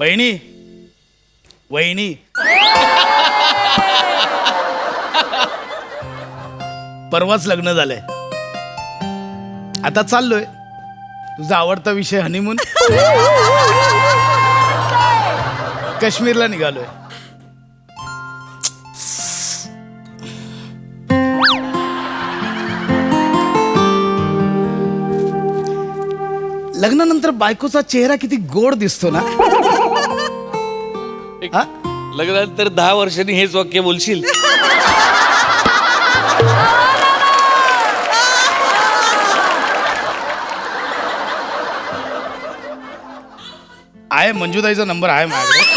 बहिणी वहिनी परवाच लग्न झालंय. आता चाललोय. तुझा आवडता विषय हनीमून. काश्मीरला निघालोय. लग्नानंतर बायकोचा चेहरा किती गोड दिसतो ना. हा? लग्नानंतर 10 वर्षांनी हेच वाक्य बोलशील. आहे मंजूताईचा नंबर आहे माझ्याकडे.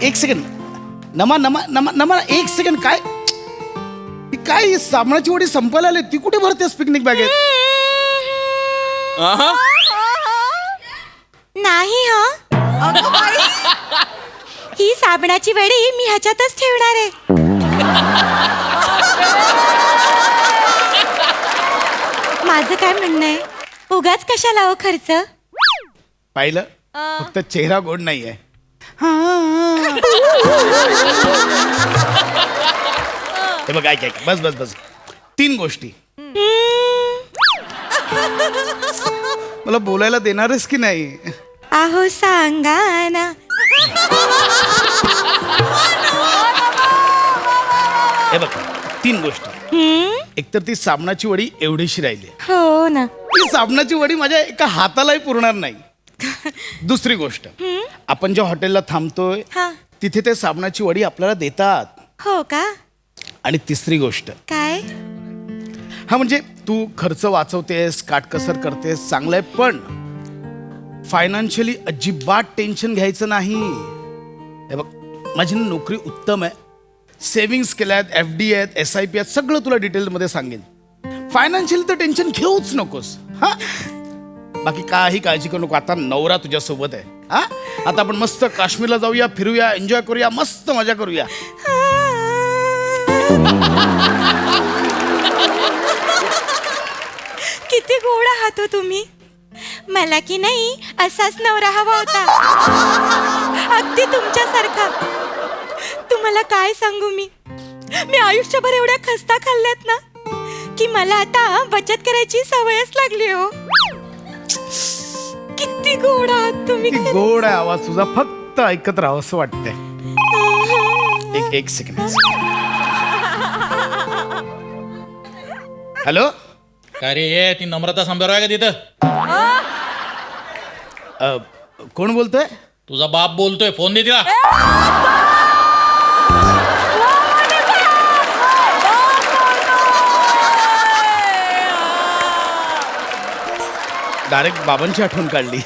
एक सेकंड. नमा नमा नमा नमा एक सेकंड. काय काय साबणाची वडी संपायला आली. ती कुठे भरतेस पिकनिक बॅगेत. नाही हो. ही साबणाची वडी मी ह्याच्यातच ठेवणार आहे. माझं काय म्हणणं आहे, उगाच कशाला हो खर्च. पाहिलं फक्त चेहरा गोड नाहीये. हे बघ ऐक ऐक. बस बस बस. 3 गोष्टी. मला बोलायला देणारच की नाही. अहो सांगा ना. हे बघ 3 गोष्टी. एकतर ती साबणाची वडी एवढीशी राहिली. हो ना. ती साबणाची वडी माझ्या एका हातालाही पुरणार नाही. दुसरी गोष्ट, आपण ज्या हॉटेलला थांबतोय हा. तिथे ते साबणाची वडी आपल्याला देतात. हो का. आणि तिसरी गोष्ट, काय. हा म्हणजे तू खर्च वाचवतेस, काटकसर करतेस, चांगलंय, पण फायनान्शियली अजिबात टेन्शन घ्यायचं नाही. हे बघ माझी नोकरी उत्तम आहे. सेव्हिंग्स केल्यात, FD आहेत, SIP आहेत, सगळं तुला डिटेलमध्ये सांगेन. फायनान्शियली तर टेन्शन घेऊच नकोस. हा बाकी काही काळजी करू नको. आता नवरा तुझ्या सोबत आहे. हा आता आपण मस्त काश्मीरला जाऊया, फिरूया, एन्जॉय करूया, मस्त मजा करूया. किती गोड आहात हो तुम्ही. मला की नाही असाच नवरा हवा होता, अगदी तुमच्यासारखा. तुम्हाला काय सांगू मी आयुष्यभर एवढ्या खस्ता खाल्ल्यात ना की मला आता बचत करायची सवयच लागली हो. किती गोड आहात तुम्ही. किती गोड आहे आवाज तुझा. फक्त ऐकत राहावं असं वाटतंय. एक सेकंड. हॅलो. काय रे ये ती नम्रता संभ्यावर आहे का तिथं. कोण बोलतोय. तुझा बाप बोलतोय. फोन दे तिला. डायरेक्ट बाबांची आठवण काढली.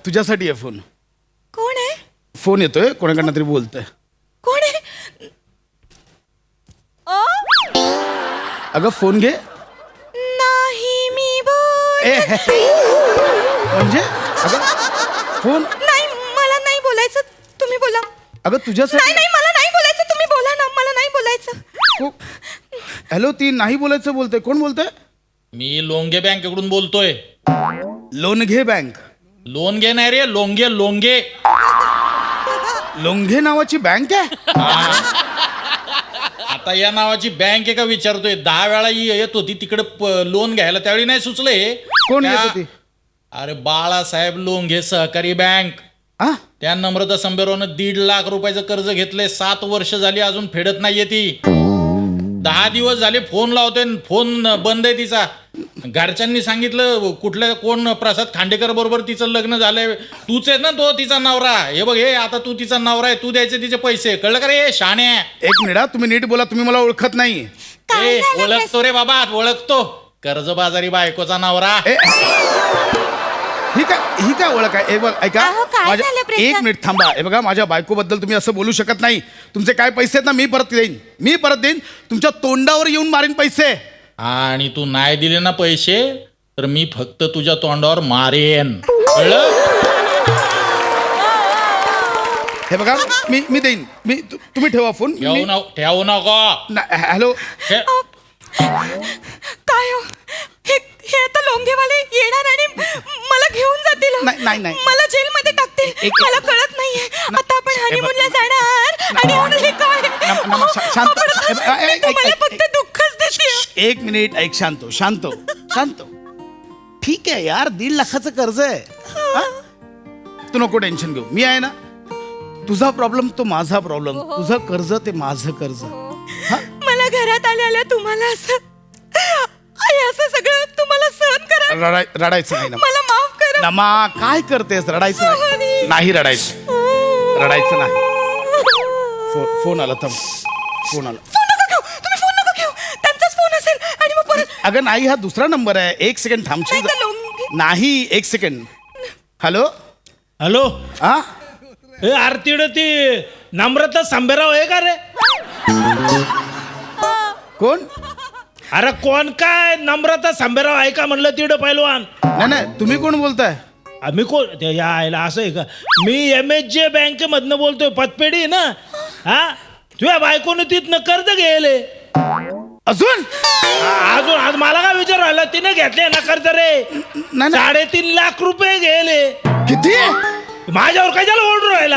तुझ्यासाठी आहे फोन. कोण आहे. फोन येतोय, कोणाकडनं तरी बोलतोय. कोण आहे. अगं फोन घे. नाही मी बोल. म्हणजे अगं फोन. नाही मला नाही बोलायचं. तुम्ही बोला. अगं तुझ्यासाठी. नाही मला नाही बोलायचं. तुम्ही बोला ना. मला नाही बोलायचं. हॅलो. ती नाही बोलायचं बोलतोय. कोण बोलतोय. मी लोंगे बँकेकडून बोलतोय. लोणघे बँक. लोणगे नाही रे, लोंगे लोंगे. लोंघे नावाची बँक आहे. आता या नावाची बँक आहे का विचारतोय. 10 वेळा येत होती तिकडे लोन घ्यायला, त्यावेळी नाही सुचले. कोण येत होती. अरे बाळासाहेब लोंघे सहकारी बँक. त्या नम्रता संभेरवरनं 1.5 लाख रुपयाचं कर्ज घेतलंय. 7 वर्ष झाली अजून फेडत नाहीये ती. 10 दिवस झाले फोन लावतोय, फोन बंद आहे तिचा. घरच्यांनी सांगितलं कोण प्रसाद खांडेकर बरोबर तिचं लग्न झालंय. तूच आहे ना तो तिचा नवरा. हे बघ हे आता तू तिचा नवरा आहे. तू द्यायचे तिचे पैसे. कळलं का रे शाणे. एक मिनिट. तुम्ही नीट बोला. तुम्ही मला ओळखत नाही. ओळखतो रे बाबा, ओळखतो. कर्जबाजारी बायकोचा नवरा. ही काय ओळख आहे. ऐका माझ्या. एक मिनिट थांबा. हे बघा माझ्या बायकोबद्दल तुम्ही असं बोलू शकत नाही. तुमचे काय पैसे आहेत ना मी परत देईन. तुमच्या तोंडावर येऊन मारीन पैसे. आणि तू नाही दिले ना पैसे तर मी फक्त तुझ्या तोंडावर मारेन. कळलं. हे बघा मी देईन. तुम्ही ठेवा फोन. ठेवू नको. हॅलो. काय हो हे हे आता लोंघेवाले येणार आणि मला घेऊन जातील हो. नाही, नाही, नाही. मला जेलमध्ये टाकतील मला कळत नाहीये आता आपण हनीमूनला जाणार आणि हे काय शांत मी तुम्हाला फक्त दुःखच देते. एक मिनिट ऐक. शांत हो, शांत हो, शांत हो. ठीक आहे यार, 1.5 लाखाचं कर्ज आहे हा? तू नको टेन्शन घेऊ, मी आहे ना. तुझा प्रॉब्लेम तो माझा प्रॉब्लेम, तुझं कर्ज ते माझं कर्ज. मला घरात आल्या तुम्हाला असं असं सगळं तुम्हाला सहन करा. रडायचं नाही ना मला माफ करा. नमा. काय करतेस? रडायचं नाही. नाही रडायचं, रडायचं नाही. फोन आला, थांब. फोन आला. फोन नका घेऊ, तुम्ही फोन नका घेऊ. त्यांचाच फोन असेल आणि मग परत अगं नाही, हा दुसरा नंबर आहे. 1 सेकंड थांबशील नाही का लोंघे? नाही, 1 सेकंड. हॅलो हॅलो हा हे आरतीड ती नम्रता सांबेराव आहे का रे? कोण? अरे कोण काय नम्रता सांबेराव आहे का म्हणलं तिड पैलवान. नाही नाही, तुम्ही कोण बोलताय? आम्ही कोण ते या आयला असं आहे का? मी MHJ बँकेमधनं बोलतोय, पतपेढी आहे ना. हा तुझ्या बायकोनं तिथनं कर्ज घ्यायले. अजून अजून आज मला काय विचार राहिला, तिने घेतले ना कर्ज रे. नाही नाही. 3.5 लाख रुपये घ्यायले. किती? माझ्यावर कशाला ओरडून राहिला?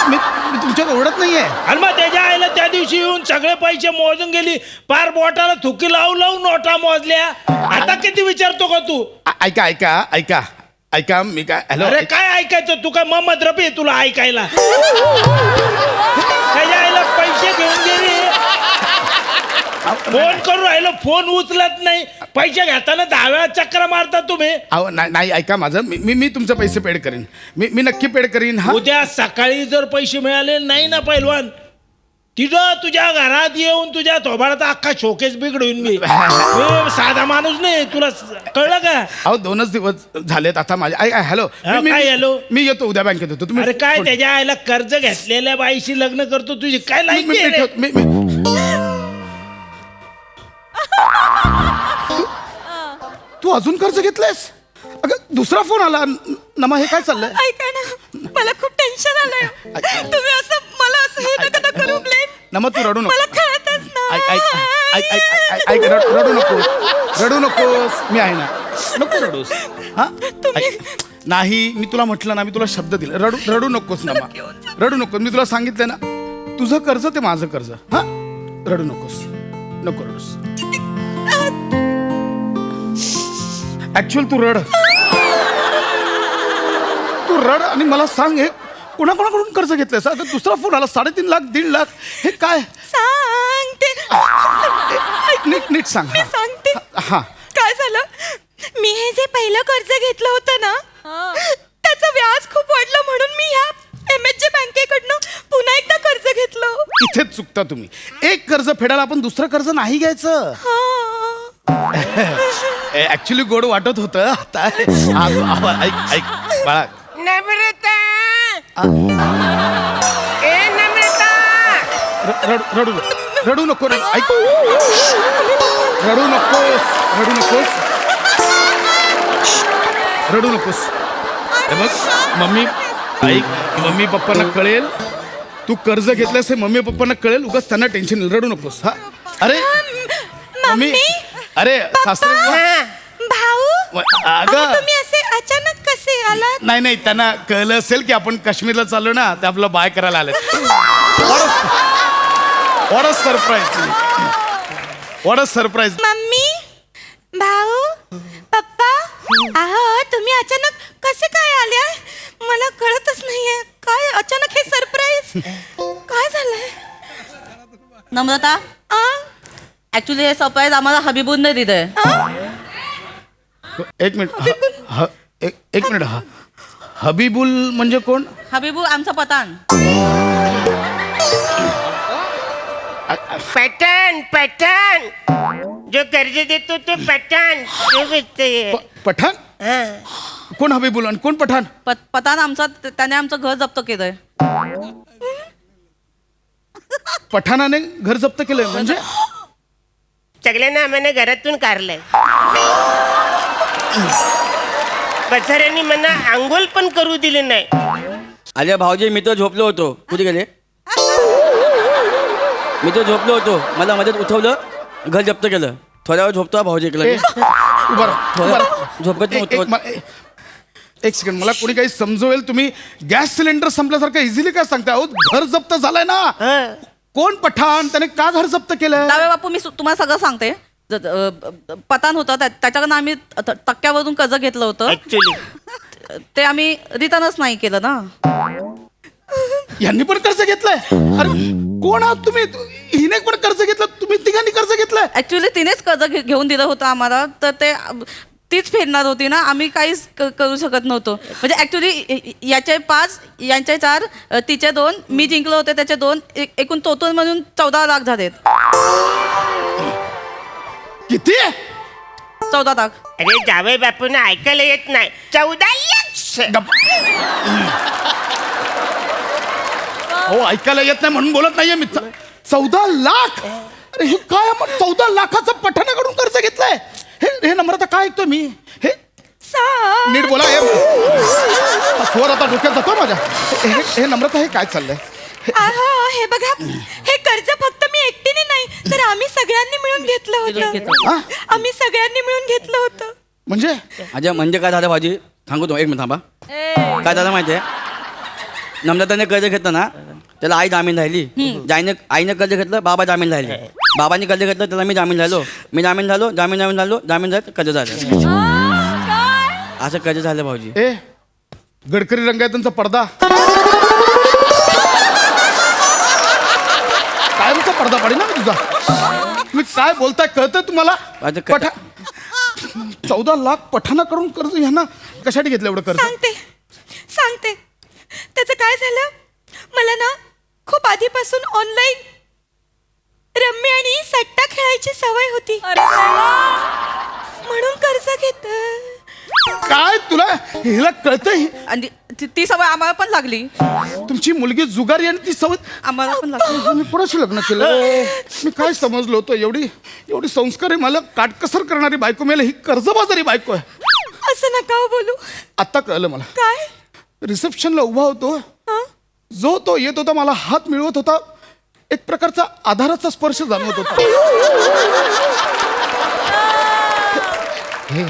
मी मी तुमच्यात ओढत नाहीये. आणि मग त्याच्या आईला त्या दिवशी येऊन सगळे पैसे मोजून गेली, पार बोटाला थुकी लावून लावून नोटा मोजल्या. आता किती विचारतो का तू? ऐका ऐका ऐका ऐका, मी काय हॅलो. अरे काय ऐकायचं? तू काय मोहम्मद रफी आहे तुला ऐकायला? त्याच्या आईला पैसे घेऊन गेली, फोन करून राहिलो, फोन उचलत नाही. पैसे घेताना 10 वेळा चक्र मारता तुम्ही. अहो नाही ऐका माझं, मी तुमचे पैसे पेड करीन. मी नक्की पेड करीन. हा उद्या सकाळी जर पैसे मिळाले नाही ना पैलवान, तिथं तुझ्या घरात येऊन तुझ्या थोबाडाचा अख्खा शोकेस बिघडून मी साधा माणूस नाही, तुला कळलं का? अहो 2च दिवस झालेत आता माझे. हॅलो काय हॅलो? मी येतो उद्या बँकेत येतो. तुम्ही अरे काय त्याच्या आईला कर्ज घेतलेल्या बाईशी लग्न करतो, तुझी काय मी- लायकी मी- आहे मी रे? ठेवतो. मी- तू अजून कर्ज घेतलंयस? अगं दुसरा फोन आला. नमा, हे काय चाललंय? ऐका ना, मला खूप टेन्शन आलंय. तुम्ही असं मला असं हे नका करू प्लीज. नमा, तू रडू नको. मला कळतच ऐक ऐक ना. ऐक ऐक ऐक ऐक, रडू नकोस, रडू नकोस. मी आहे ना, नको रडूस. हा ऐक. नाही, मी तुला म्हटलं ना, मी तुला शब्द दिला. रडू नकोस नमा, रडू नकोस. मी तुला सांगितलं ना, तुझं कर्ज ते माझं कर्ज. हा रडू नकोस, नको रडूस. ऍक्च्युअल तू रड, तू रड आणि मला सांग, हे कोणाकोणाकडून कर्ज घेतलंयस? आता दुसरा फोन आला. 3.5 लाख, 1.5 लाख, हे काय? सांगते. नीट सांग. मी सांगते. हा काय झालं, मी हे जे पहिलं कर्ज घेतलं होतं ना, त्याचं व्याज खूप वाढलं म्हणून मी ह्या MHJ बँकेकडनं पुन्हा एकदा कर्ज घेतलं. इथेच चुकता तुम्ही. एक कर्ज फेडायला आपण दुसरं कर्ज नाही घ्यायचं. ऍक्च्युली गोड वाटत होतं. आता ऐक ऐक बाळा. नम्रता, ए नम्रता, रडू रडू नको. ऐक, रडू नकोस, रडू नकोस, रडू नकोस. हे बघ मम्मी, ऐक, मम्मी पप्पांना कळेल तू कर्ज घेतलंस, हे मम्मी पप्पांना कळेल. उगाच त्यांना टेन्शन येईल. रडू नकोस. हा अरे मम्मी, अरे सासरे भाऊ, अगं तुम्ही असे अचानक कसे आलात? नाही नाही, त्यांना कळलं असेल की आपण काश्मीरला चाललो ना, ते आपलं बाय करायला आले. What a surprise, what a surprise. Mummy, भाऊ, पप्पा, अहो तुम्ही अचानक कसे काय आल्या? मला कळतच नाहीये. काय अचानक हे सरप्राईज? काय झालंय? नम्रता, ऍक्च्युली हे सरप्राईज आम्हाला हबीबूनने दिलंय. एक मिनिट. एक मिनिट. हबीबुल म्हणजे कोण? हबीबू आमचा पठाण. पठाण पठाण, जो कर्ज देतो तो पठाण, तो भेटतोय. पठाण? हा. कोण हबीबुल आणि कोण पठाण? पठाण आमचा, त्याने आमचं घर जप्त केलंय. पठाणाने घर जप्त केलंय म्हणजे? सगळ्यांना आम्हाला घरातून काढलंय. बचाऱ्यांनी मला आंघोळ पण करू दिले नाही. अरे भाऊजी, मी तर झोपलो होतो. कुठे गेले? मी तर झोपलो होतो, मला मध्येच उठवलं, घर जप्त केलं. थोड्या वेळ झोपतो भाऊजी इकडे उभा राहा, उभा राहा. झोपत एक सेकंड, मला कोणी काही समजवेल? तुम्ही गॅस सिलेंडर संपल्यासारखं इझिली काय सांगताय? अहो, घर जप्त झालंय ना. कोण पठाण? त्याने का घर जप्त केलं? दावे बापू मी तुम्हाला सगळं सांगते. पतान होतं त्याच्याकडनं आम्ही टक्क्यावरून कर्ज घेतलं होतं. ऍक्च्युली ते आम्ही रिटर्नच नाही केलं ना. यांनी पण कर्ज घेतलंय? अरे कोण आहात तुम्ही? हिने पण कर्ज घेतलं, तुम्ही तिघांनी कर्ज घेतलंय? ऍक्च्युली तिनेच कर्ज घेऊन दिलं होतं आम्हाला, तर ते तीच फेडणार होती ना, आम्ही काहीच करू शकत नव्हतो. म्हणजे ऍक्च्युली याचे 5, यांचे 4, तिचे 2, मी जिंकलो होते त्याचे 2, एकूण टोटल म्हणून 14 लाख झालेत. किती? 14 लाख. अरे जावई बापूंना ऐकायला येत नाही. 14 लाख. हो, ऐकायला येत नाही म्हणून बोलत नाहीये मी. 14 लाख? अरे हे काय? आपण 14 लाखाचं पठाणाकडून कर्ज घेतलंय? हे नम्रता काय ऐकतोय मी? हे नीट बोला. स्वर आता डोक्यात जातो माझ्या. हे नम्रता, हे काय चाललंय? हे बघा, हे कर्ज फक्त मी एकटीने नाही तर आम्ही सगळ्यांनी मिळून घेतलं होतं. हा? आम्ही सगळ्यांनी मिळून घेतलं होतं. म्हणजे अच्छा, म्हणजे काय झालं भाऊजी? सांगू तो, एक मिनिट थांबा. काय झालं माहितीये? नम्रताने कर्ज घेतलं ना, त्याला आई जामीन राहिली. आईने कर्ज घेतलं, बाबा जामीन राहिले. बाबांनी कर्ज घेतलं, त्याला मी जामीन झालो. मी जामीन झालो, जामीन झालं, कर्ज झालं. असं कर्ज झालं भाऊजी. ए, गडकरी रंग आहे त्यांचा पडदा. कायमचा पडदा पाडी ना तुझा. तुम्ही काय बोलताय कळतंय तुम्हाला? आता क- 14 लाख पठाणाकडून कर्ज ह्यांना कशासाठी घेतलं एवढं कर्ज? सांगते त्याचं काय झालं. मला ना खूप आधीपासून ऑनलाईन रम्मी आणि सट्टा खेळायची सवय होती, म्हणून कर्ज घेत. काय तुला हिला कळतंय? आणि ती सवय आम्हाला पण लागली. तुमची मुलगी जुगारी आणि ती सवय आम्हाला पण लागली. मी कोणाशी लग्न केलं? मी काय समजलो होतं? एवढी संस्कारी, मला काटकसर करणारी बायको मिळाली, ही कर्जबाजारी बायको आहे. असं नका हो बोलू. आत्ता कळलं मला. काय? रिसेप्शनला उभा होतो, जो तो येत होता, मला हात मिळवत होता, एक प्रकारचा आधाराचा स्पर्श जाणवत होता.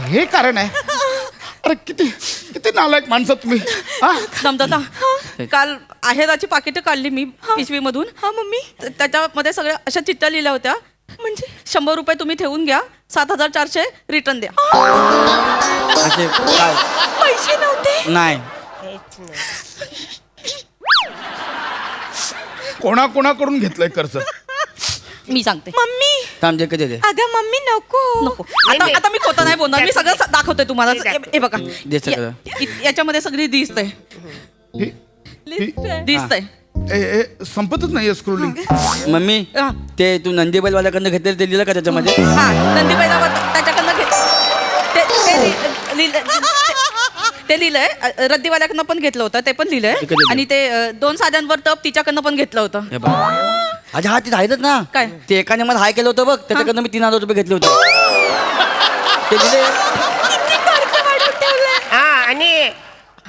हे कारण आहे. अरे किती नालायक माणसं तुम्ही. समजा काल आहेराची पाकिटं काढली मी पिशवीमधून. हा मम्मी. त्याच्यामध्ये सगळ्या अशा चिठ्ठ्या लिहिल्या होत्या. म्हणजे 100 रुपये तुम्ही ठेवून घ्या, 7,400 रिटर्न द्या. असे काय? पैसे नव्हते. नाही. कोणाकोणाकडून घेतलंय कर्ज? मी सांगते. मम्मी. थांब जे कधी दे. अगं मम्मी नको. नको. आता मी खोटं नाही बोलणार. मी सगळं दाखवते तुम्हाला. हे बघा, दे सगळं. याच्यामध्ये सगळी दिसतंय. दिसतंय. संपतच नाहीये स्क्रोलिंग. मम्मी, हा. ते तू नंदीबैलवाल्याकडनं घेतलेलं ते लिहिलं का त्याच्यामध्ये? हा, नंदीबाईला त्याच्याकडनं ते लिहिलंय. रद्दीवाल्याकडनं पण घेतलं होतं, ते पण लिहिलंय. ते कधी आणि ते 2 साध्यांवर टप तिच्याकडनं पण घेतलं होतं. हे बघ. अच्छा, हा ते राहिलंच ना. काय? ते एकाने मला हाय केलं होतं बघ, त्याच्याकडनं मी 3,000 रुपये घेतले होते. ते लिहिले. किती कर्ज वाढवून ठेवलंय. हा, आणि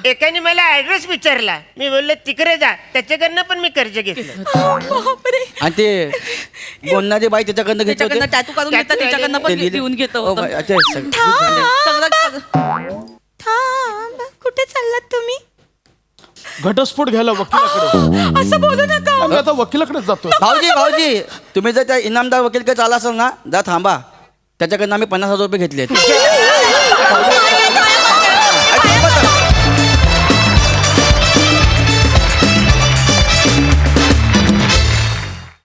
एकाने मला ऍड्रेस विचारला, मी बोललो तिकडे जा, त्याच्याकडनं पण मी कर्ज घेतलं. बापरे. आणि ते बोलणारी बाई त्याच्याकडनं घेतले होते. त्याच्याकडनं टॅटू काढून घेतलं, तिच्याकडनं पण ते लिहिले. घेऊन घेतो ओ बाई, अच्छा, सगळं. थांब, कुठे चाललात तुम्ही? घटस्फोट घ्यायला वकिलाकडे. असं बोलू नका. आम्ही आता वकिलाकडेच जातो. भाऊजी, तुम्ही जर त्या इनामदार वकीलकडे चाला असाल ना, जा थांबा. त्याच्याकडनं आम्ही 50,000 रुपये घेतले.